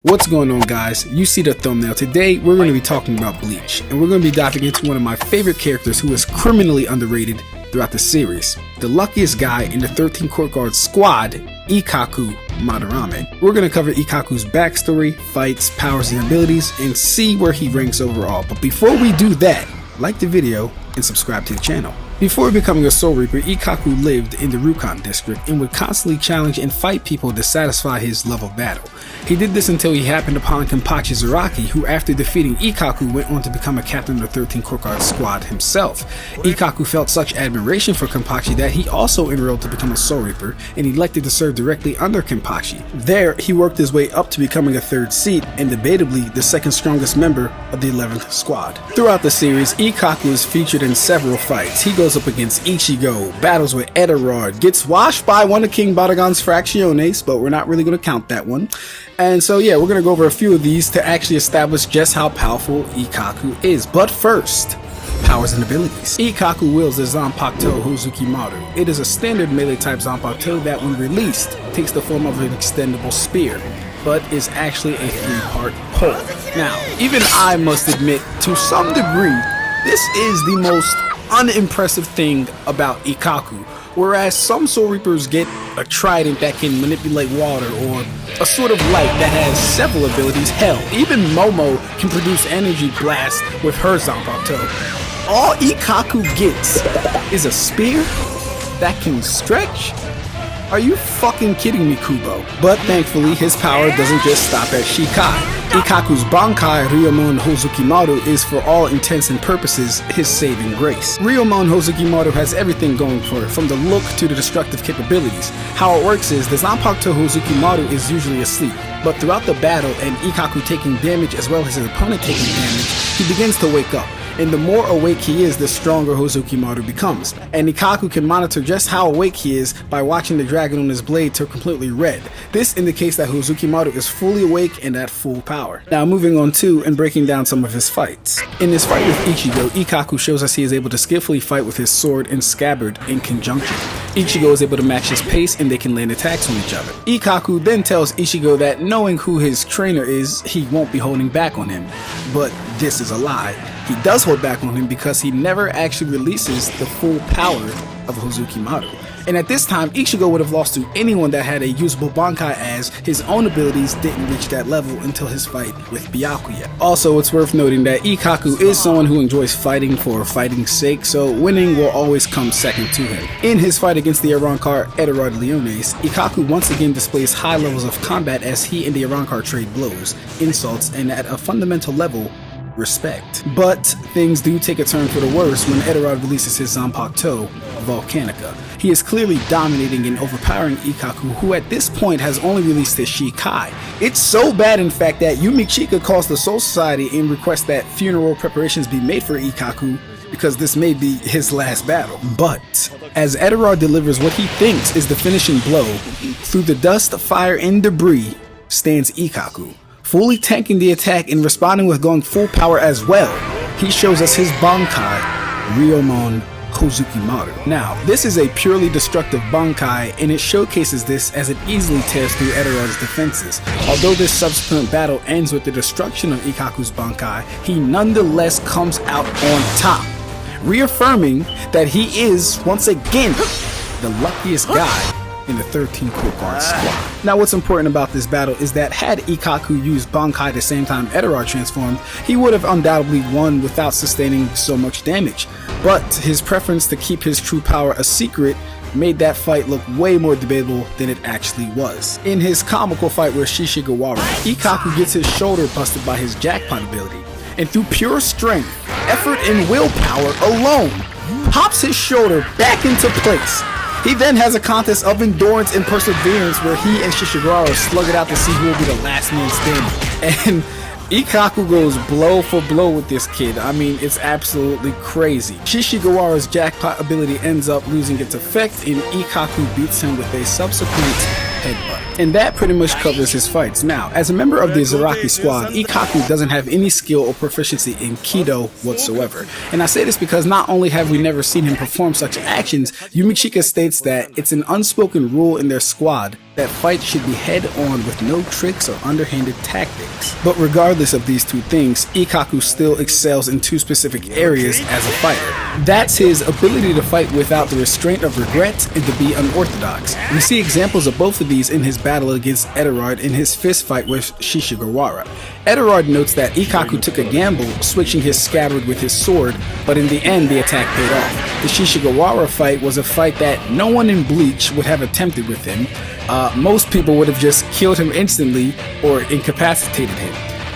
What's going on, guys? You see the thumbnail. Today we're going to be talking about Bleach, and we're going to be diving into one of my favorite characters who is criminally underrated throughout the series. The luckiest guy in the 13 Court Guard squad, Ikkaku Madarame. We're going to cover Ikkaku's backstory, fights, powers, and abilities, and see where he ranks overall. But before we do that, like the video and subscribe to the channel. Before becoming a Soul Reaper, Ikkaku lived in the Rukon district and would constantly challenge and fight people to satisfy his love of battle. He did this until he happened upon Kenpachi Zaraki, who after defeating Ikkaku went on to become a captain of the 13 Court Guard squad himself. Ikkaku felt such admiration for Kenpachi that he also enrolled to become a Soul Reaper and elected to serve directly under Kenpachi. There, he worked his way up to becoming a third seat and debatably the second strongest member of the 11th squad. Throughout the series, Ikkaku is featured in several fights. He goes up against Ichigo, battles with Eterard, gets washed by one of King Barragan's Fracciones, but we're not really going to count that one. And so yeah, we're going to go over a few of these to actually establish just how powerful Ikkaku is. But first, powers and abilities. Ikkaku wields the Zanpakutō Hōzukimaru. It is a standard melee type Zanpakutō that when released takes the form of an extendable spear, but is actually a 3-part pole. Now, even I must admit, to some degree, this is the most unimpressive thing about Ikkaku. Whereas some Soul Reapers get a trident that can manipulate water, or a sort of light that has several abilities. Hell, even Momo can produce energy blast with her Zanpakuto. All Ikkaku gets is a spear that can stretch? Are you fucking kidding me, Kubo? But thankfully, his power doesn't just stop at Shikai. Ikkaku's Bankai Ryomon Hōzukimaru is for all intents and purposes his saving grace. Ryomon Hōzukimaru has everything going for it, from the look to the destructive capabilities. How it works is, the Zanpakutō Hōzukimaru is usually asleep, but throughout the battle and Ikkaku taking damage as well as his opponent taking damage, he begins to wake up. And the more awake he is, the stronger Hōzukimaru becomes. And Ikkaku can monitor just how awake he is by watching the dragon on his blade turn completely red. This indicates that Hōzukimaru is fully awake and at full power. Now moving on to and breaking down some of his fights. In his fight with Ichigo, Ikkaku shows us he is able to skillfully fight with his sword and scabbard in conjunction. Ichigo is able to match his pace and they can land attacks on each other. Ikkaku then tells Ichigo that knowing who his trainer is, he won't be holding back on him. But this is a lie. He does hold back on him because he never actually releases the full power of Hōzukimaru. And at this time, Ichigo would have lost to anyone that had a usable Bankai, as his own abilities didn't reach that level until his fight with Byakuya. Also, it's worth noting that Ikkaku is someone who enjoys fighting for fighting's sake, so winning will always come second to him. In his fight against the Arrancar Eterard Leones, Ikkaku once again displays high levels of combat as he and the Arrancar trade blows, insults, and at a fundamental level, respect. But things do take a turn for the worse when Eterard releases his Zanpakutō Volcanica. He is clearly dominating and overpowering Ikkaku, who at this point has only released his Shikai. It's so bad, in fact, that Yumichika calls the Soul Society and requests that funeral preparations be made for Ikkaku, because this may be his last battle. But as Eterard delivers what he thinks is the finishing blow, through the dust, fire, and debris stands Ikkaku, fully tanking the attack and responding with going full power as well. He shows us his Bankai Ryomon Hōzukimaru. Now, this is a purely destructive Bankai, and it showcases this as it easily tears through Eterard's defenses. Although this subsequent battle ends with the destruction of Ikkaku's Bankai, he nonetheless comes out on top, reaffirming that he is, once again, the luckiest guy in the 13 Court Guard squad. Now, what's important about this battle is that had Ikkaku used Bankai the same time Eterard transformed, he would have undoubtedly won without sustaining so much damage. But his preference to keep his true power a secret made that fight look way more debatable than it actually was. In his comical fight with Shishigawaru, Ikkaku gets his shoulder busted by his jackpot ability, and through pure strength, effort, and willpower alone, pops his shoulder back into place. He then has a contest of endurance and perseverance where he and Shishigawaru slug it out to see who will be the last man standing. And Ikkaku goes blow for blow with this kid. I mean, it's absolutely crazy. Shishigawaru's jackpot ability ends up losing its effect, and Ikkaku beats him with a subsequent headbutt. And that pretty much covers his fights. Now, as a member of the Zaraki squad, Ikkaku doesn't have any skill or proficiency in Kido whatsoever. And I say this because not only have we never seen him perform such actions, Yumichika states that it's an unspoken rule in their squad that fight should be head-on with no tricks or underhanded tactics. But regardless of these two things, Ikkaku still excels in two specific areas as a fighter. That's his ability to fight without the restraint of regret and to be unorthodox. We see examples of both of these in his battle against Eterard in his fist fight with Shishigawa. Eterard notes that Ikkaku took a gamble switching his scabbard with his sword, but in the end the attack paid off. The Shishigawa fight was a fight that no one in Bleach would have attempted with him. Most people would have just killed him instantly or incapacitated him.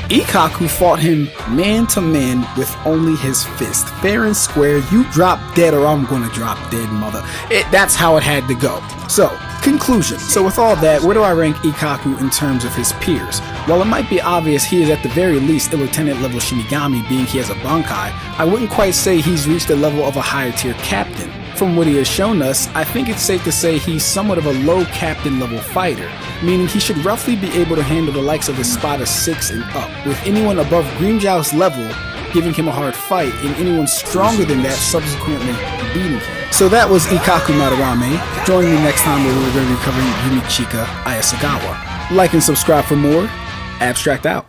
Ikkaku fought him man to man with only his fist. Fair and square, you drop dead or I'm gonna drop dead, mother. That's how it had to go. So, conclusion. So with all that, where do I rank Ikkaku in terms of his peers? While it might be obvious he is at the very least a lieutenant level Shinigami, being he has a Bankai, I wouldn't quite say he's reached the level of a higher tier captain. From what he has shown us, I think it's safe to say he's somewhat of a low captain level fighter, meaning he should roughly be able to handle the likes of his Spada 6 and up, with anyone above Grimmjow's level giving him a hard fight, and anyone stronger than that subsequently beating him. So that was Ikkaku Madarame. Join me next time where we're going to be covering Yumichika Ayasagawa. Like and subscribe for more. Ab-Stract out.